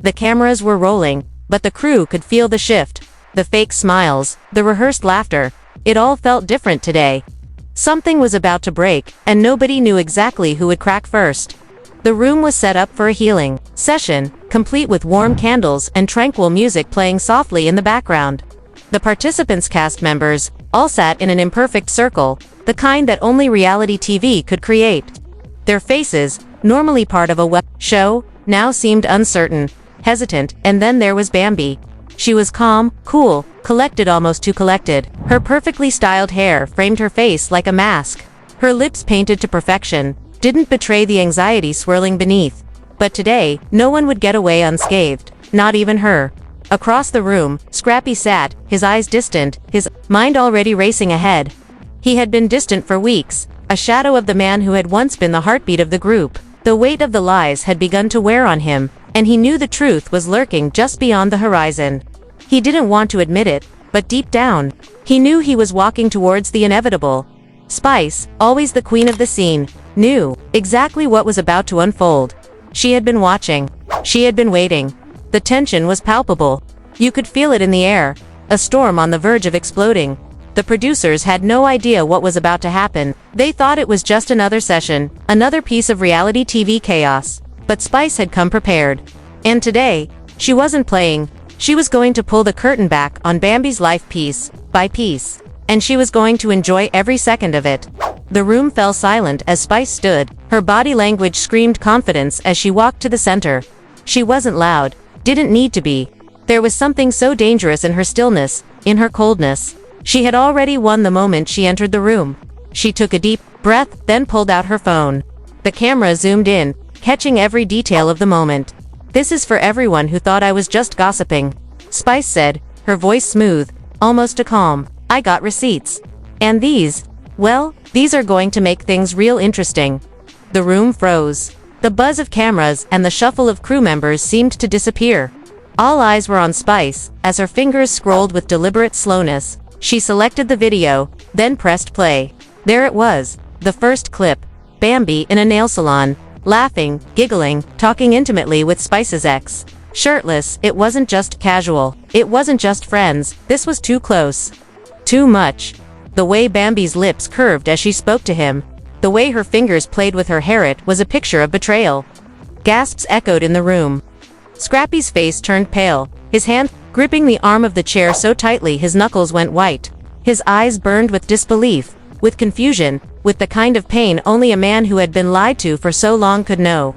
The cameras were rolling, but the crew could feel the shift. The fake smiles, the rehearsed laughter. It all felt different today. Something was about to break, and nobody knew exactly who would crack first. The room was set up for a healing session, complete with warm candles and tranquil music playing softly in the background. The participants' cast members all sat in an imperfect circle, the kind that only reality TV could create. Their faces, normally part of a web show, now seemed uncertain, hesitant, and then there was Bambi. She was calm, cool, collected, almost too collected. Her perfectly styled hair framed her face like a mask. Her lips, painted to perfection, didn't betray the anxiety swirling beneath. But today, no one would get away unscathed, not even her. Across the room, Scrappy sat, his eyes distant, his mind already racing ahead. He had been distant for weeks, a shadow of the man who had once been the heartbeat of the group. The weight of the lies had begun to wear on him, and he knew the truth was lurking just beyond the horizon. He didn't want to admit it, but deep down, he knew he was walking towards the inevitable. Spice, always the queen of the scene, knew exactly what was about to unfold. She had been watching. She had been waiting. The tension was palpable. You could feel it in the air, a storm on the verge of exploding. The producers had no idea what was about to happen. They thought it was just another session, another piece of reality TV chaos. But Spice had come prepared. And today, she wasn't playing. She was going to pull the curtain back on Bambi's life piece by piece. And she was going to enjoy every second of it. The room fell silent as Spice stood. Her body language screamed confidence as she walked to the center. She wasn't loud, didn't need to be. There was something so dangerous in her stillness, in her coldness. She had already won the moment she entered the room. She took a deep breath, then pulled out her phone. The camera zoomed in, catching every detail of the moment. "This is for everyone who thought I was just gossiping," Spice said, her voice smooth, almost a calm. "I got receipts. And these, well, these are going to make things real interesting." The room froze. The buzz of cameras and the shuffle of crew members seemed to disappear. All eyes were on Spice, as her fingers scrolled with deliberate slowness. She selected the video, then pressed play. There it was, the first clip. Bambi in a nail salon, laughing, giggling, talking intimately with Spice's ex. Shirtless, it wasn't just casual. It wasn't just friends. This was too close. Too much. The way Bambi's lips curved as she spoke to him, the way her fingers played with her hair, it was a picture of betrayal. Gasps echoed in the room. Scrappy's face turned pale, his hand gripping the arm of the chair so tightly his knuckles went white. His eyes burned with disbelief, with confusion, with the kind of pain only a man who had been lied to for so long could know.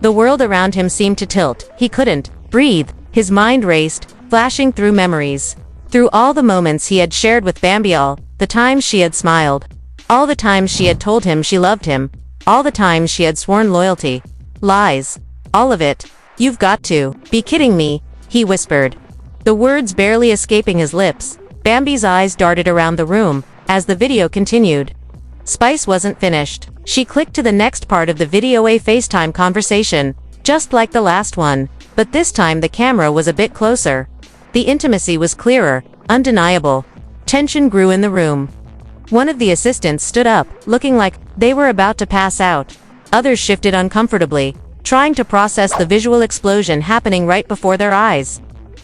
The world around him seemed to tilt. He couldn't breathe. His mind raced, flashing through memories. Through all the moments he had shared with Bambi, all the times she had smiled. All the times she had told him she loved him. All the times she had sworn loyalty. Lies. All of it. "You've got to be kidding me," he whispered. The words barely escaping his lips. Bambi's eyes darted around the room as the video continued. Spice wasn't finished. She clicked to the next part of the video, a FaceTime conversation, just like the last one, but this time the camera was a bit closer. The intimacy was clearer, undeniable. Tension grew in the room. One of the assistants stood up, looking like they were about to pass out. Others shifted uncomfortably, trying to process the visual explosion happening right before their eyes.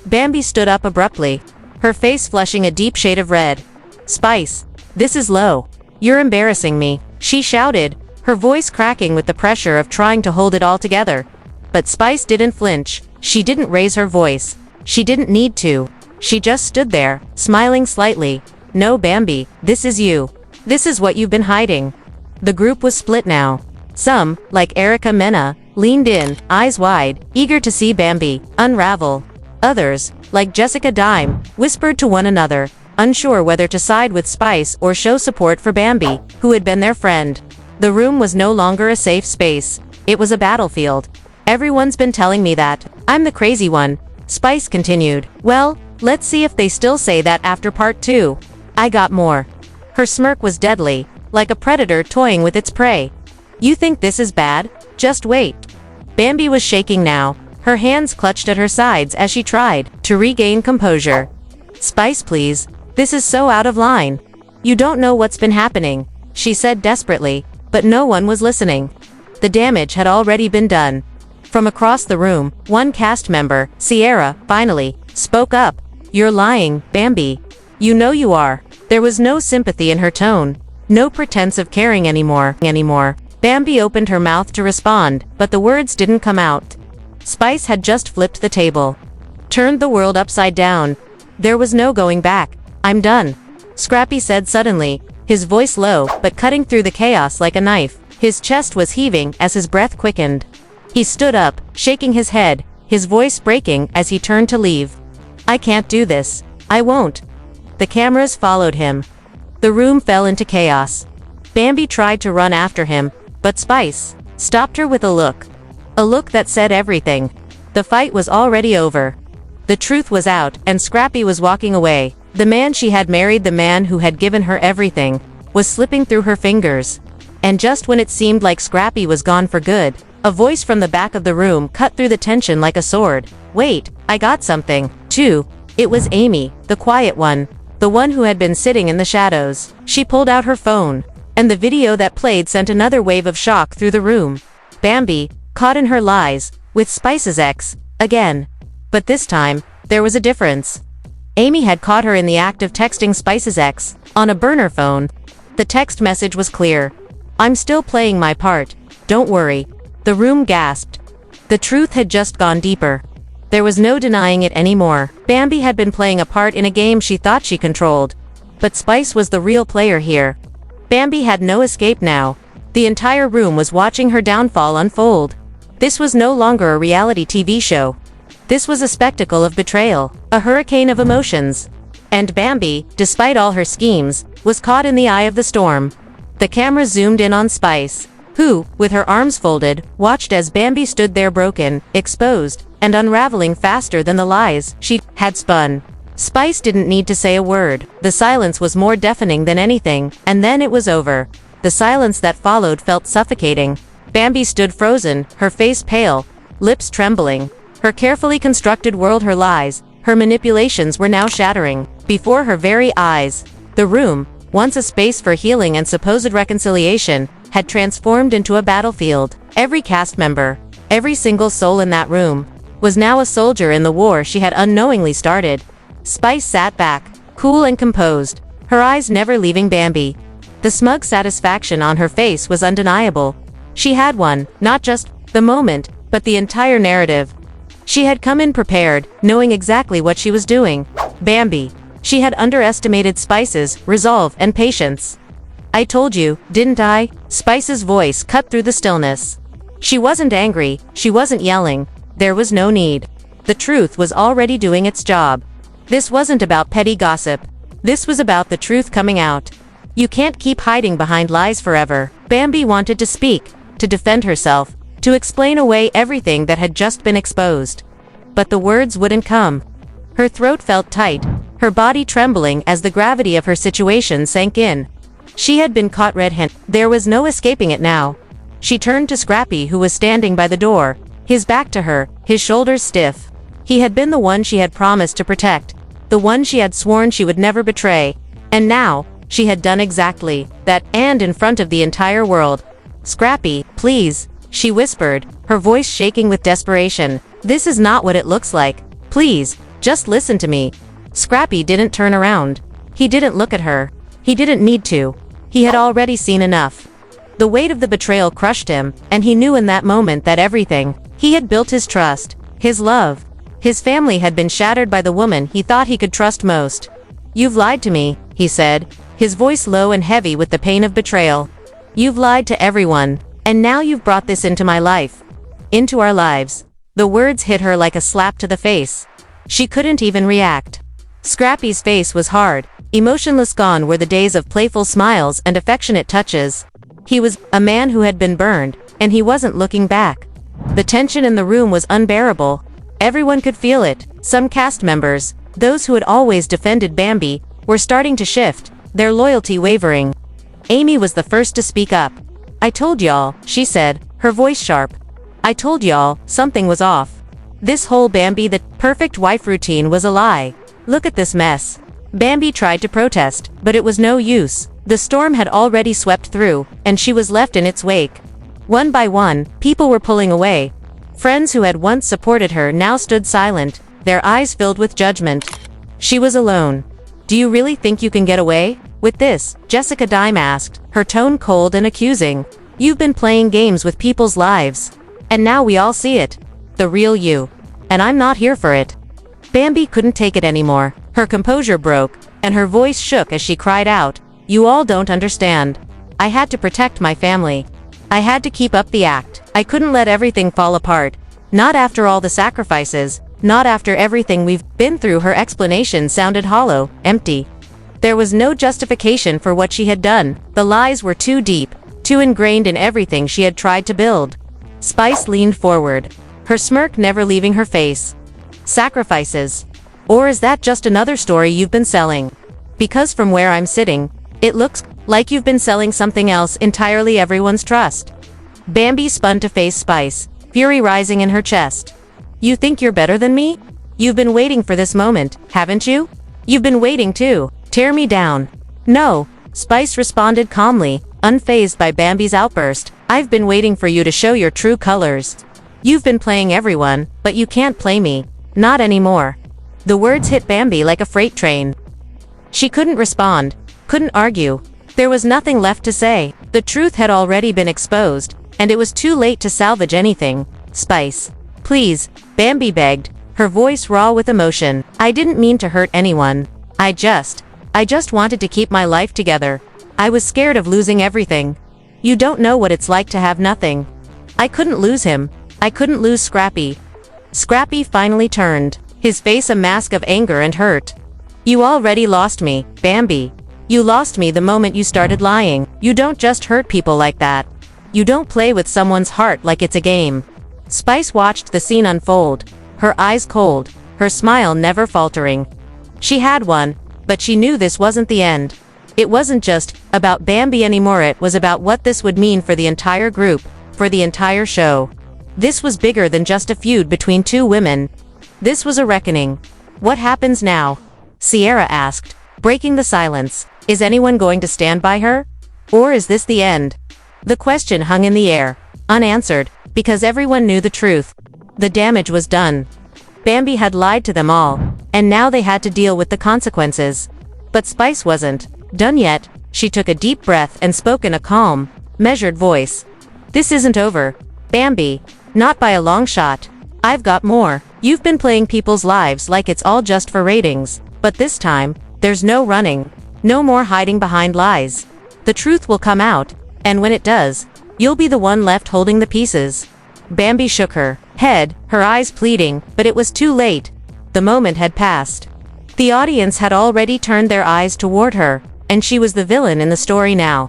Bambi stood up abruptly, her face flushing a deep shade of red. "Spice, this is low. You're embarrassing me," she shouted, her voice cracking with the pressure of trying to hold it all together. But Spice didn't flinch. She didn't raise her voice. She didn't need to. She just stood there, smiling slightly. "No, Bambi, this is you. This is what you've been hiding." The group was split now. Some, like Erica Mena, leaned in, eyes wide, eager to see Bambi unravel. Others, like Jessica Dime, whispered to one another, unsure whether to side with Spice or show support for Bambi, who had been their friend. The room was no longer a safe space. It was a battlefield. "Everyone's been telling me that. I'm the crazy one," Spice continued. "Well, let's see if they still say that after part 2. I got more." Her smirk was deadly, like a predator toying with its prey. "You think this is bad? Just wait." Bambi was shaking now, her hands clutched at her sides as she tried to regain composure. "Spice, please. This is so out of line. You don't know what's been happening," she said desperately, but no one was listening. The damage had already been done. From across the room, one cast member, Sierra, finally, spoke up. "You're lying, Bambi. You know you are." There was no sympathy in her tone. No pretense of caring anymore. Bambi opened her mouth to respond, but the words didn't come out. Spice had just flipped the table. Turned the world upside down. There was no going back. "I'm done," Scrappy said suddenly, his voice low, but cutting through the chaos like a knife. His chest was heaving as his breath quickened. He stood up, shaking his head, his voice breaking as he turned to leave. "I can't do this. I won't." The cameras followed him. The room fell into chaos. Bambi tried to run after him, but Spice stopped her with a look. A look that said everything. The fight was already over. The truth was out, and Scrappy was walking away. The man she had married, the man who had given her everything, was slipping through her fingers. And just when it seemed like Scrappy was gone for good, a voice from the back of the room cut through the tension like a sword. "Wait, I got something, too." It was Amy, the quiet one, the one who had been sitting in the shadows. She pulled out her phone, and the video that played sent another wave of shock through the room. Bambi, caught in her lies, with Spice's ex, again. But this time, there was a difference. Amy had caught her in the act of texting Spice's ex, on a burner phone. The text message was clear. "I'm still playing my part. Don't worry." The room gasped. The truth had just gone deeper. There was no denying it anymore. Bambi had been playing a part in a game she thought she controlled. But Spice was the real player here. Bambi had no escape now. The entire room was watching her downfall unfold. This was no longer a reality TV show. This was a spectacle of betrayal, a hurricane of emotions. And Bambi, despite all her schemes, was caught in the eye of the storm. The camera zoomed in on Spice, who, with her arms folded, watched as Bambi stood there broken, exposed, and unraveling faster than the lies she had spun. Spice didn't need to say a word. The silence was more deafening than anything, and then it was over. The silence that followed felt suffocating. Bambi stood frozen, her face pale, lips trembling. Her carefully constructed world, her lies, her manipulations were now shattering. Before her very eyes, the room, once a space for healing and supposed reconciliation, had transformed into a battlefield. Every cast member, every single soul in that room, was now a soldier in the war she had unknowingly started. Spice sat back, cool and composed, her eyes never leaving Bambi. The smug satisfaction on her face was undeniable. She had won, not just the moment, but the entire narrative. She had come in prepared, knowing exactly what she was doing. Bambi. She had underestimated Spice's resolve and patience. "I told you, didn't I?" Spice's voice cut through the stillness. She wasn't angry, she wasn't yelling. There was no need. The truth was already doing its job. This wasn't about petty gossip. This was about the truth coming out. You can't keep hiding behind lies forever. Bambi wanted to speak, to defend herself, to explain away everything that had just been exposed. But the words wouldn't come. Her throat felt tight, her body trembling as the gravity of her situation sank in. She had been caught red-handed. There was no escaping it now. She turned to Scrappy, who was standing by the door, his back to her, his shoulders stiff. He had been the one she had promised to protect, the one she had sworn she would never betray. And now, she had done exactly that, and in front of the entire world. "Scrappy, please," she whispered, her voice shaking with desperation. "This is not what it looks like. Please, just listen to me." Scrappy didn't turn around. He didn't look at her. He didn't need to. He had already seen enough. The weight of the betrayal crushed him, and he knew in that moment that everything he had built, his trust, his love, his family, had been shattered by the woman he thought he could trust most. "You've lied to me," he said, his voice low and heavy with the pain of betrayal. "You've lied to everyone, and now you've brought this into my life. Into our lives." The words hit her like a slap to the face. She couldn't even react. Scrappy's face was hard, emotionless. Gone were the days of playful smiles and affectionate touches. He was a man who had been burned, and he wasn't looking back. The tension in the room was unbearable. Everyone could feel it. Some cast members, those who had always defended Bambi, were starting to shift, their loyalty wavering. Amy was the first to speak up. "I told y'all," she said, her voice sharp. "I told y'all, something was off. This whole Bambi the perfect wife routine was a lie. Look at this mess." Bambi tried to protest, but it was no use. The storm had already swept through, and she was left in its wake. One by one, people were pulling away. Friends who had once supported her now stood silent, their eyes filled with judgment. She was alone. "Do you really think you can get away with this?" Jessica Dime asked, her tone cold and accusing. "You've been playing games with people's lives. And now we all see it. The real you. And I'm not here for it." Bambi couldn't take it anymore. Her composure broke, and her voice shook as she cried out, "You all don't understand. I had to protect my family. I had to keep up the act. I couldn't let everything fall apart. Not after all the sacrifices, not after everything we've been through." Her explanation sounded hollow, empty. There was no justification for what she had done. The lies were too deep, too ingrained in everything she had tried to build. Spice leaned forward, her smirk never leaving her face. "Sacrifices? Or is that just another story you've been selling? Because from where I'm sitting, it looks like you've been selling something else entirely, everyone's trust." Bambi spun to face Spice, fury rising in her chest. "You think you're better than me? You've been waiting for this moment, haven't you? You've been waiting to tear me down." "No," Spice responded calmly, unfazed by Bambi's outburst. "I've been waiting for you to show your true colors. You've been playing everyone, but you can't play me. Not anymore." The words hit Bambi like a freight train. She couldn't respond, couldn't argue. There was nothing left to say. The truth had already been exposed, and it was too late to salvage anything. "Spice, please," Bambi begged, her voice raw with emotion. "I didn't mean to hurt anyone. I just wanted to keep my life together. I was scared of losing everything. You don't know what it's like to have nothing. I couldn't lose him. I couldn't lose Scrappy." Scrappy finally turned, his face a mask of anger and hurt. "You already lost me, Bambi. You lost me the moment you started lying. You don't just hurt people like that. You don't play with someone's heart like it's a game." Spice watched the scene unfold, her eyes cold, her smile never faltering. She had one, but she knew this wasn't the end. It wasn't just about Bambi anymore, it was about what this would mean for the entire group, for the entire show. This was bigger than just a feud between two women. This was a reckoning. "What happens now?" Sierra asked, breaking the silence. "Is anyone going to stand by her? Or is this the end?" The question hung in the air, unanswered, because everyone knew the truth. The damage was done. Bambi had lied to them all, and now they had to deal with the consequences. But Spice wasn't done yet. She took a deep breath and spoke in a calm, measured voice. "This isn't over, Bambi. Not by a long shot. I've got more. You've been playing people's lives like it's all just for ratings. But this time, there's no running. No more hiding behind lies. The truth will come out, and when it does, you'll be the one left holding the pieces." Bambi shook her head, her eyes pleading, but it was too late. The moment had passed. The audience had already turned their eyes toward her, and she was the villain in the story now.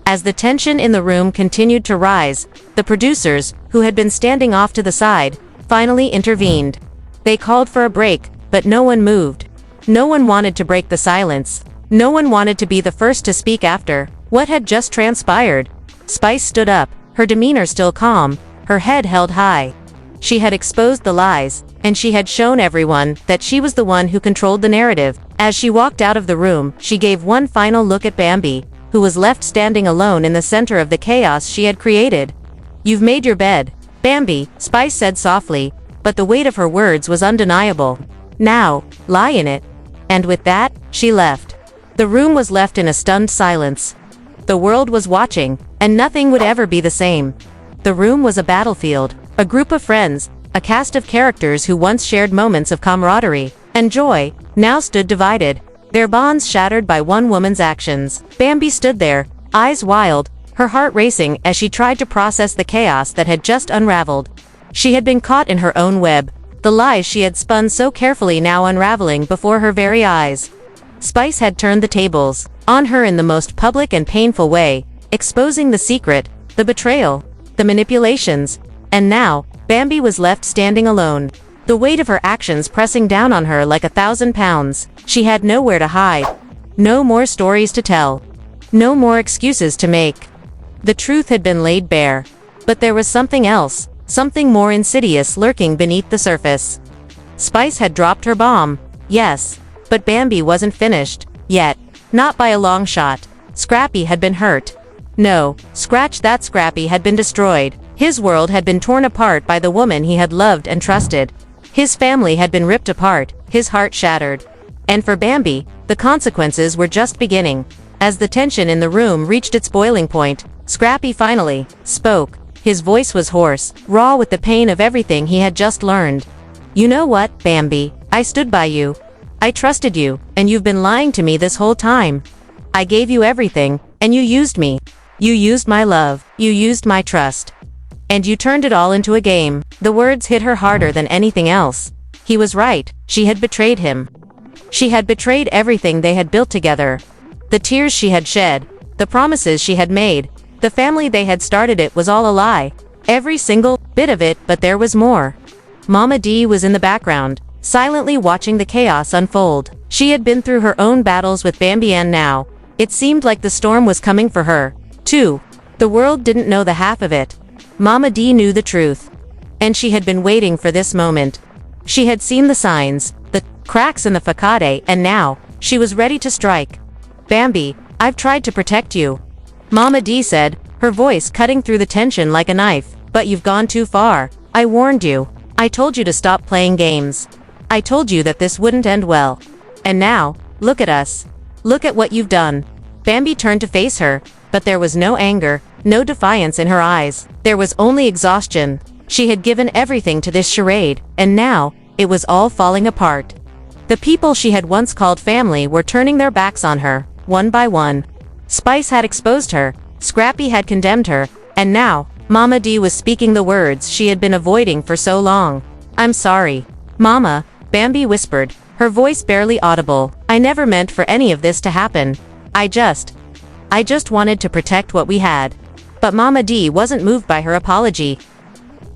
As the tension in the room continued to rise, the producers, who had been standing off to the side, finally intervened. They called for a break, but no one moved. No one wanted to break the silence. No one wanted to be the first to speak after what had just transpired. Spice stood up, her demeanor still calm, her head held high. She had exposed the lies, and she had shown everyone that she was the one who controlled the narrative. As she walked out of the room, she gave one final look at Bambi, who was left standing alone in the center of the chaos she had created. "You've made your bed, Bambi," Spice said softly, but the weight of her words was undeniable. "Now, lie in it." And with that, she left. The room was left in a stunned silence. The world was watching, and nothing would ever be the same. The room was a battlefield, a group of friends, a cast of characters who once shared moments of camaraderie and joy, now stood divided, their bonds shattered by one woman's actions. Bambi stood there, eyes wild, her heart racing as she tried to process the chaos that had just unraveled. She had been caught in her own web, the lies she had spun so carefully now unraveling before her very eyes. Spice had turned the tables on her in the most public and painful way, exposing the secret, the betrayal, the manipulations, and now, Bambi was left standing alone, the weight of her actions pressing down on her like 1,000 pounds. She had nowhere to hide, no more stories to tell, no more excuses to make. The truth had been laid bare, but there was something else, something more insidious lurking beneath the surface. Spice had dropped her bomb, yes, but Bambi wasn't finished yet, not by a long shot. Scrappy had been hurt. No, scratch that, Scrappy had been destroyed. His world had been torn apart by the woman he had loved and trusted. His family had been ripped apart, his heart shattered. And for Bambi, the consequences were just beginning. As the tension in the room reached its boiling point, Scrappy finally spoke. His voice was hoarse, raw with the pain of everything he had just learned. "You know what, Bambi? I stood by you. I trusted you, and you've been lying to me this whole time. I gave you everything, and you used me. You used my love, you used my trust. And you turned it all into a game." The words hit her harder than anything else. He was right, she had betrayed him. She had betrayed everything they had built together. The tears she had shed, the promises she had made, the family they had started, it was all a lie. Every single bit of it, but there was more. Mama D was in the background, silently watching the chaos unfold. She had been through her own battles with Bambi, and now, it seemed like the storm was coming for her, too. The world didn't know the half of it. Mama D knew the truth. And she had been waiting for this moment. She had seen the signs, the cracks in the facade, and now, she was ready to strike. "Bambi, I've tried to protect you," Mama D said, her voice cutting through the tension like a knife. "But you've gone too far. I warned you. I told you to stop playing games. I told you that this wouldn't end well. And now, look at us. Look at what you've done." Bambi turned to face her, but there was no anger, no defiance in her eyes. There was only exhaustion. She had given everything to this charade, and now, it was all falling apart. The people she had once called family were turning their backs on her, one by one. Spice had exposed her, Scrappy had condemned her, and now, Mama D was speaking the words she had been avoiding for so long. "I'm sorry, Mama," Bambi whispered, her voice barely audible. "I never meant for any of this to happen. I just wanted to protect what we had." But Mama D wasn't moved by her apology.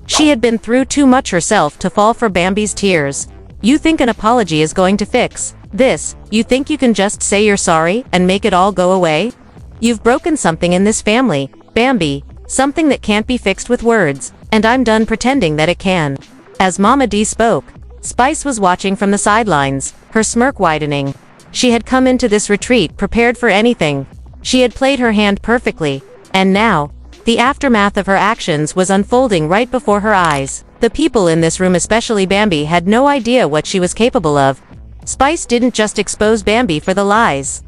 She had been through too much herself to fall for Bambi's tears. "You think an apology is going to fix this? You think you can just say you're sorry and make it all go away? You've broken something in this family, Bambi, something that can't be fixed with words, and I'm done pretending that it can." As Mama D spoke, Spice was watching from the sidelines, her smirk widening. She had come into this retreat prepared for anything. She had played her hand perfectly, and now, the aftermath of her actions was unfolding right before her eyes. The people in this room, especially Bambi, had no idea what she was capable of. Spice didn't just expose Bambi for the lies.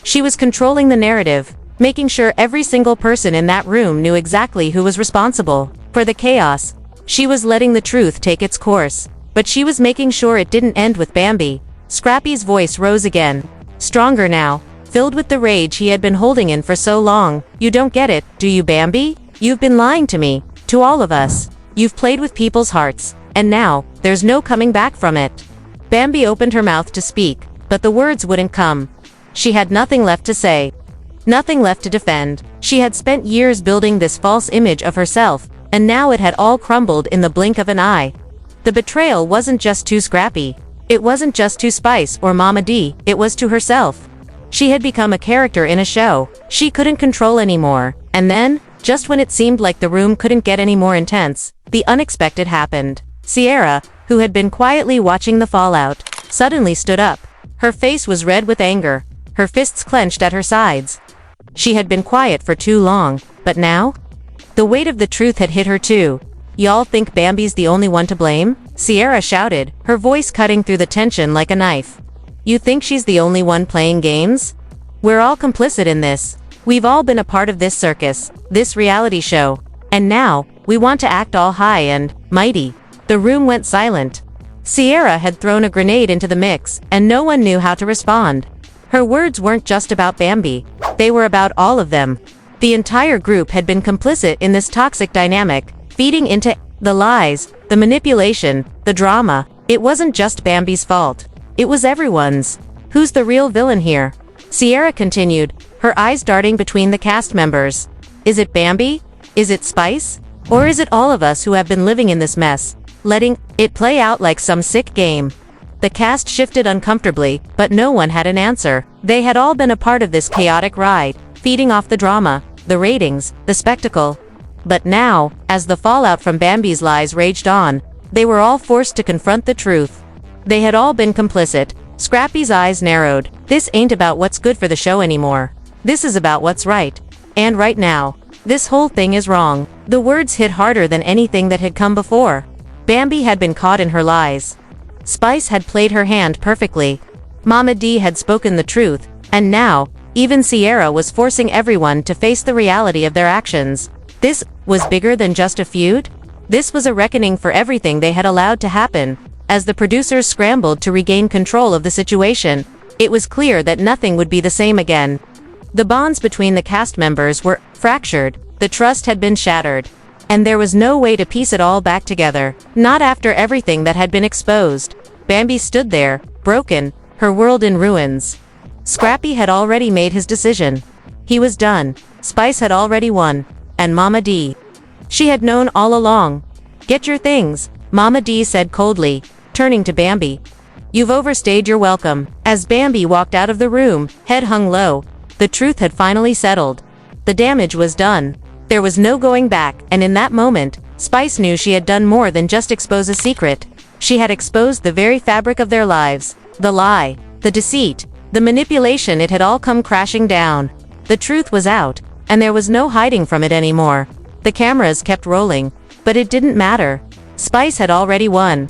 She was controlling the narrative, making sure every single person in that room knew exactly who was responsible for the chaos. She was letting the truth take its course, but she was making sure it didn't end with Bambi. Scrappy's voice rose again, stronger now, filled with the rage he had been holding in for so long. "You don't get it, do you, Bambi? You've been lying to me, to all of us. You've played with people's hearts, and now, there's no coming back from it." Bambi opened her mouth to speak, but the words wouldn't come. She had nothing left to say. Nothing left to defend. She had spent years building this false image of herself, and now it had all crumbled in the blink of an eye. The betrayal wasn't just to Scrappy. It wasn't just to Spice or Mama D, it was to herself. She had become a character in a show she couldn't control anymore. And then, just when it seemed like the room couldn't get any more intense, the unexpected happened. Sierra, who had been quietly watching the fallout, suddenly stood up. Her face was red with anger, her fists clenched at her sides. She had been quiet for too long, but now? The weight of the truth had hit her too. "Y'all think Bambi's the only one to blame?" Sierra shouted, her voice cutting through the tension like a knife. "You think she's the only one playing games? We're all complicit in this. We've all been a part of this circus, this reality show. And now, we want to act all high and mighty." The room went silent. Sierra had thrown a grenade into the mix, and no one knew how to respond. Her words weren't just about Bambi. They were about all of them. The entire group had been complicit in this toxic dynamic, feeding into the lies, the manipulation, the drama. It wasn't just Bambi's fault. It was everyone's. Who's the real villain here? Sierra continued, her eyes darting between the cast members. Is it Bambi? Is it Spice? Or is it all of us who have been living in this mess, letting it play out like some sick game? The cast shifted uncomfortably, but no one had an answer. They had all been a part of this chaotic ride, feeding off the drama, the ratings, the spectacle. But now, as the fallout from Bambi's lies raged on, they were all forced to confront the truth. They had all been complicit. Scrappy's eyes narrowed. This ain't about what's good for the show anymore. This is about what's right. And right now. This whole thing is wrong. The words hit harder than anything that had come before. Bambi had been caught in her lies. Spice had played her hand perfectly. Mama D had spoken the truth, and now, even Sierra was forcing everyone to face the reality of their actions. This was bigger than just a feud? This was a reckoning for everything they had allowed to happen. As the producers scrambled to regain control of the situation, it was clear that nothing would be the same again. The bonds between the cast members were fractured, the trust had been shattered, and there was no way to piece it all back together. Not after everything that had been exposed. Bambi stood there, broken, her world in ruins. Scrappy had already made his decision. He was done. Spice had already won. And Mama D. She had known all along. Get your things, Mama D said coldly, turning to Bambi. You've overstayed your welcome. As Bambi walked out of the room, head hung low, the truth had finally settled. The damage was done. There was no going back, and in that moment, Spice knew she had done more than just expose a secret. She had exposed the very fabric of their lives. The lie, the deceit, the manipulation, it had all come crashing down. The truth was out, and there was no hiding from it anymore. The cameras kept rolling, but it didn't matter. Spice had already won.